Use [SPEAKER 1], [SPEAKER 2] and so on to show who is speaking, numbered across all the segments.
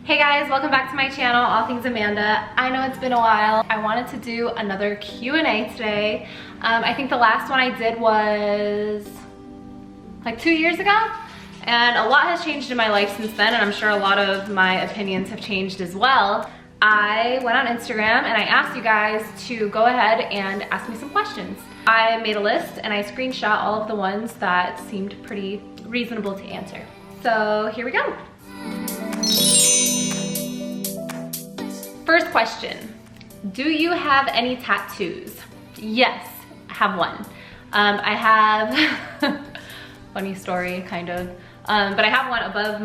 [SPEAKER 1] Hey guys, welcome back to my channel, All Things Amanda. I know it's been a while. I wanted to do another Q&A today. I think the last one I did was like 2 years ago, and a lot has changed in my life since then, and I'm sure a lot of my opinions have changed as well. I went on Instagram and I asked you guys to go ahead and ask me some questions. I made a list and I screenshot all of the ones that seemed pretty reasonable to answer. So here we go. First question, do you have any tattoos? Yes, I have one. I have, funny story kind of, but I have one below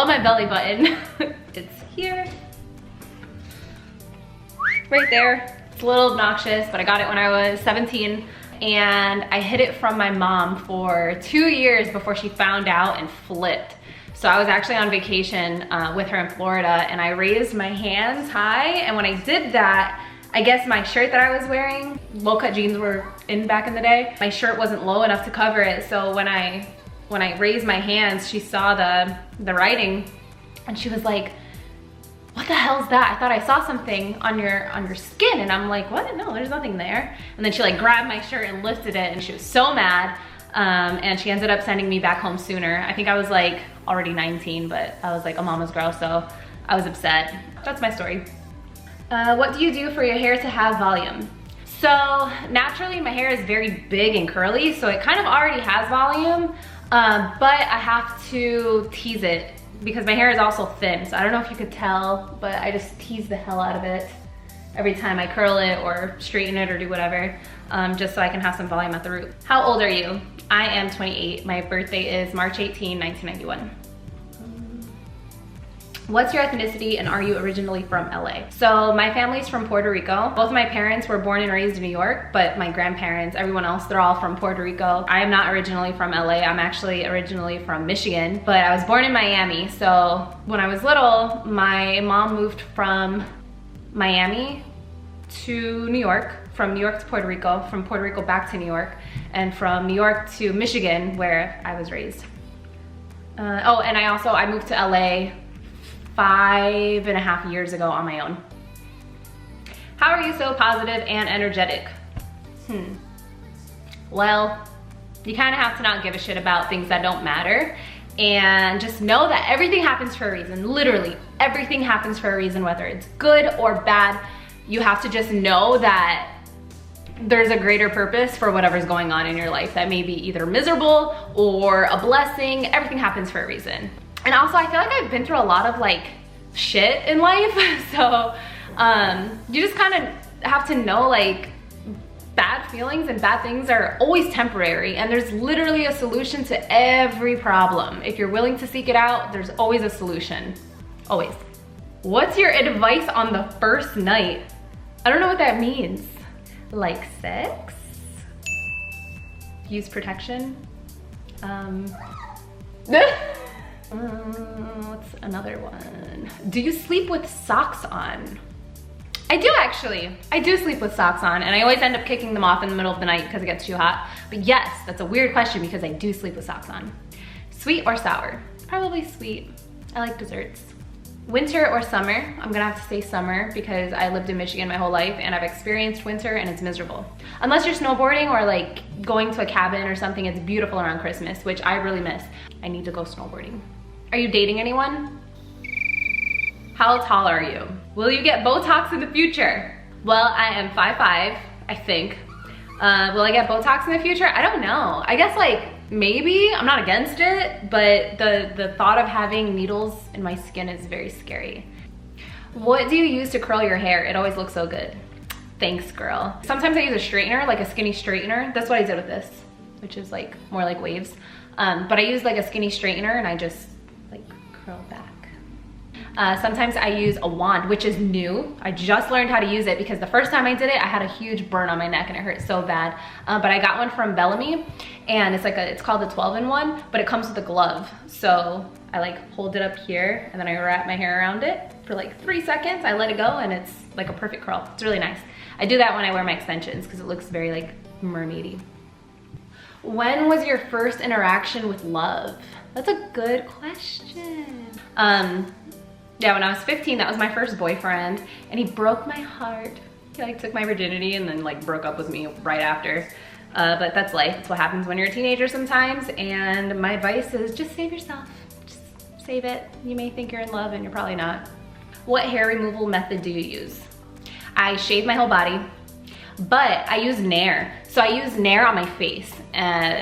[SPEAKER 1] my belly button. It's here, right there. It's a little obnoxious, but I got it when I was 17 and I hid it from my mom for 2 years before she found out and flipped. So I was actually on vacation with her in Florida and I raised my hands high, and when I did that, I guess my shirt that I was wearing, low cut jeans were in back in the day, my shirt wasn't low enough to cover it. So when I raised my hands, she saw the writing and she was like, what the hell is that? I thought I saw something on your skin. And I'm like, what? No, there's nothing there. And then she like grabbed my shirt and lifted it and she was so mad. And she ended up sending me back home sooner. I think I was like already 19, but I was like a mama's girl, so I was upset. That's my story. What do you do for your hair to have volume? So naturally my hair is very big and curly, so it kind of already has volume, but I have to tease it because my hair is also thin. So I don't know if you could tell, but I just tease the hell out of it every time I curl it or straighten it or do whatever, just so I can have some volume at the root. How old are you? I am 28. My birthday is March 18, 1991. What's your ethnicity and are you originally from LA? So my family's from Puerto Rico. Both of my parents were born and raised in New York, but my grandparents, everyone else, they're all from Puerto Rico. I am not originally from LA. I'm actually originally from Michigan, but I was born in Miami. So when I was little, my mom moved from Miami to New York, from New York to Puerto Rico, from Puerto Rico back to New York, and from New York to Michigan, where I was raised. Oh, and I moved to LA 5.5 years ago on my own. How are you so positive and energetic? Well, you kind of have to not give a shit about things that don't matter and just know that everything happens for a reason. Literally, everything happens for a reason, whether it's good or bad. You have to just know that there's a greater purpose for whatever's going on in your life that may be either miserable or a blessing. Everything happens for a reason. And also, I feel like I've been through a lot of like shit in life. So you just kind of have to know like bad feelings and bad things are always temporary, and there's literally a solution to every problem. If you're willing to seek it out, there's always a solution, always. What's your advice on the first night? I don't know what that means. Like sex? Use protection? What's another one? Do you sleep with socks on? I do actually. I do sleep with socks on, and I always end up kicking them off in the middle of the night because it gets too hot. But yes, that's a weird question because I do sleep with socks on. Sweet or sour? Probably sweet. I like desserts. Winter or summer? I'm gonna have to say summer because I lived in Michigan my whole life and I've experienced winter and it's miserable. Unless you're snowboarding or like going to a cabin or something, it's beautiful around Christmas, which I really miss. I need to go snowboarding. Are you dating anyone? How tall are you? Will you get Botox in the future? Well, I am 5'5", I think. Will I get Botox in the future? I don't know. I guess like maybe. I'm not against it, but the thought of having needles in my skin is very scary. What do you use to curl your hair? It always looks so good. Thanks, girl. Sometimes I use a straightener, like a skinny straightener. That's what I did with this, which is like more like waves. But I use like a skinny straightener and I just like curl back. Sometimes I use a wand, which is new. I just learned how to use it because the first time I did it, I had a huge burn on my neck and it hurt so bad. But I got one from Bellamy and it's called the 12-in-1, but it comes with a glove. So I like hold it up here and then I wrap my hair around it for like 3 seconds. I let it go and it's like a perfect curl. It's really nice. I do that when I wear my extensions because it looks very like mermaidy. When was your first interaction with love? That's a good question. Yeah, when I was 15, that was my first boyfriend, and he broke my heart. He like took my virginity and then like broke up with me right after. But that's life. That's what happens when you're a teenager sometimes. And my advice is just save yourself. Just save it. You may think you're in love and you're probably not. What hair removal method do you use? I shave my whole body, but I use Nair. So I use Nair on my face,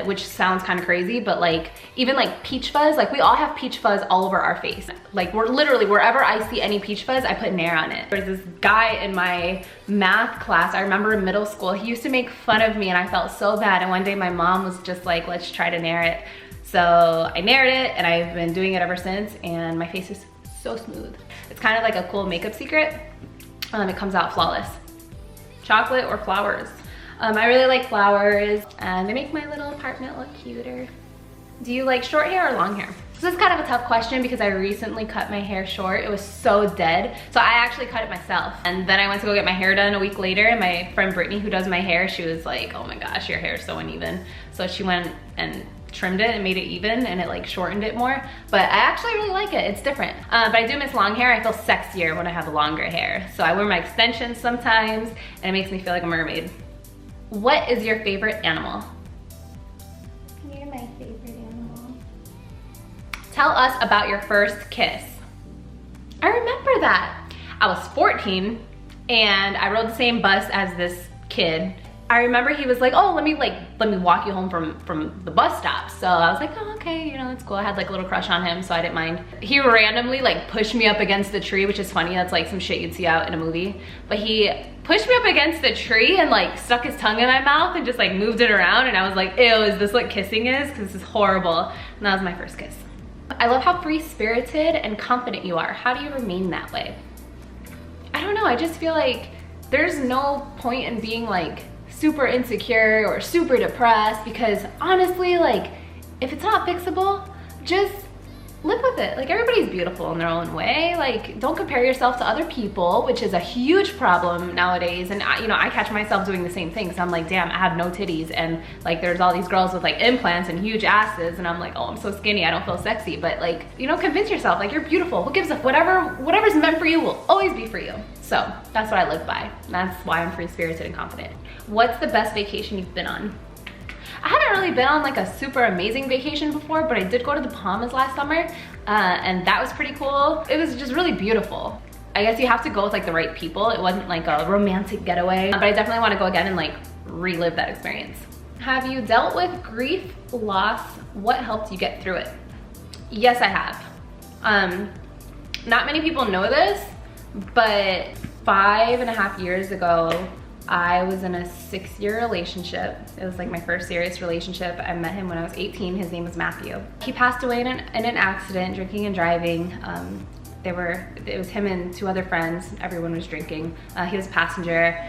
[SPEAKER 1] which sounds kind of crazy, but like even like peach fuzz, like we all have peach fuzz all over our face. Like we're literally, wherever I see any peach fuzz, I put Nair on it. There's this guy in my math class, I remember in middle school, he used to make fun of me and I felt so bad. And one day my mom was just like, let's try to Nair it. So I Naired it and I've been doing it ever since, and my face is so smooth. It's kind of like a cool makeup secret. It comes out flawless. Chocolate or flowers? I really like flowers, and they make my little apartment look cuter. Do you like short hair or long hair? This is kind of a tough question because I recently cut my hair short. It was so dead. So I actually cut it myself. And then I went to go get my hair done a week later, and my friend Brittany, who does my hair, she was like, oh my gosh, your hair is so uneven. So she went and trimmed it and made it even, and it like shortened it more. But I actually really like it. It's different. But I do miss long hair. I feel sexier when I have longer hair. So I wear my extensions sometimes, and it makes me feel like a mermaid. What is your favorite animal? You're my favorite animal. Tell us about your first kiss. I remember that. I was 14 and I rode the same bus as this kid. I remember he was like, oh, let me walk you home from the bus stop. So I was like, oh, okay, you know, that's cool. I had like a little crush on him, so I didn't mind. He randomly like pushed me up against the tree, which is funny. That's like some shit you'd see out in a movie. But he pushed me up against the tree and like stuck his tongue in my mouth and just like moved it around. And I was like, ew, is this what kissing is? Because this is horrible. And that was my first kiss. I love how free-spirited and confident you are. How do you remain that way? I don't know. I just feel like there's no point in being like super insecure or super depressed, because honestly, like if it's not fixable, just live with it. Like everybody's beautiful in their own way. Like don't compare yourself to other people, which is a huge problem nowadays. And I catch myself doing the same thing. So I'm like, damn, I have no titties, and like there's all these girls with like implants and huge asses, and I'm like, oh, I'm so skinny, I don't feel sexy. But like, convince yourself like you're beautiful. Who gives a whatever's meant for you will always be for you. So that's what I live by. That's why I'm free-spirited and confident. What's the best vacation you've been on? I haven't really been on like a super amazing vacation before, but I did go to the Bahamas last summer, and that was pretty cool. It was just really beautiful. I guess you have to go with like the right people. It wasn't like a romantic getaway, but I definitely want to go again and like relive that experience. Have you dealt with grief, loss? What helped you get through it? Yes, I have. Not many people know this, but 5.5 years ago, I was in a 6-year relationship. It was like my first serious relationship. I met him when I was 18. His name was Matthew. He passed away in an accident, drinking and driving. It was him and 2 other friends. Everyone was drinking. He was a passenger.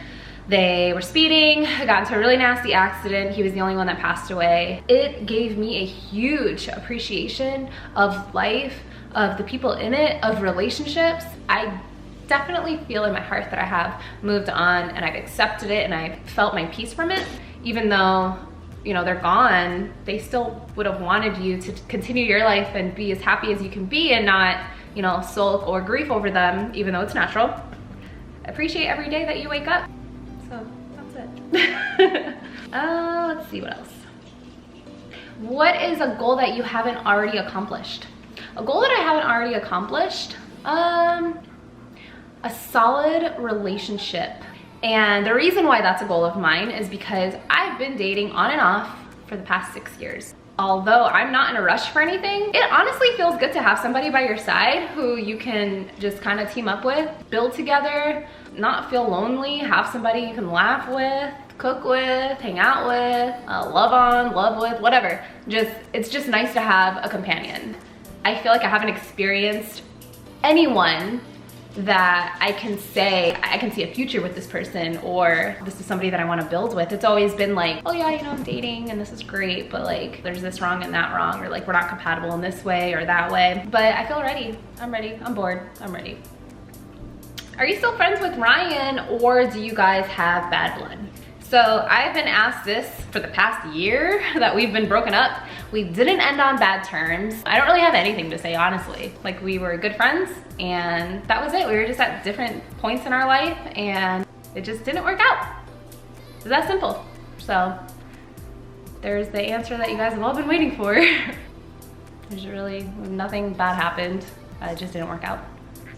[SPEAKER 1] They were speeding, got into a really nasty accident. He was the only one that passed away. It gave me a huge appreciation of life, of the people in it, of relationships. I definitely feel in my heart that I have moved on, and I've accepted it, and I felt my peace from it. Even though, they're gone, they still would have wanted you to continue your life and be as happy as you can be, and not, sulk or grief over them, even though it's natural. Appreciate every day that you wake up. So that's it. Let's see what else. What is a goal that you haven't already accomplished? A goal that I haven't already accomplished? A solid relationship. And the reason why that's a goal of mine is because I've been dating on and off for the past 6 years. Although I'm not in a rush for anything, it honestly feels good to have somebody by your side who you can just kind of team up with, build together, not feel lonely, have somebody you can laugh with, cook with, hang out with, love with, whatever. It's just nice to have a companion. I feel like I haven't experienced anyone that I can say, I can see a future with this person, or this is somebody that I want to build with. It's always been like, oh yeah, I'm dating and this is great, but like there's this wrong and that wrong, or like we're not compatible in this way or that way. But I feel ready. I'm ready. I'm bored. I'm ready. Are you still friends with Ryan, or do you guys have bad blood? So I've been asked this for the past year that we've been broken up. We didn't end on bad terms. I don't really have anything to say, honestly. Like, we were good friends and that was it. We were just at different points in our life and it just didn't work out. It's that simple. So there's the answer that you guys have all been waiting for. There's really nothing bad happened. It just didn't work out.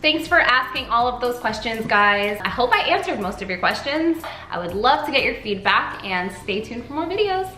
[SPEAKER 1] Thanks for asking all of those questions, guys. I hope I answered most of your questions. I would love to get your feedback and stay tuned for more videos.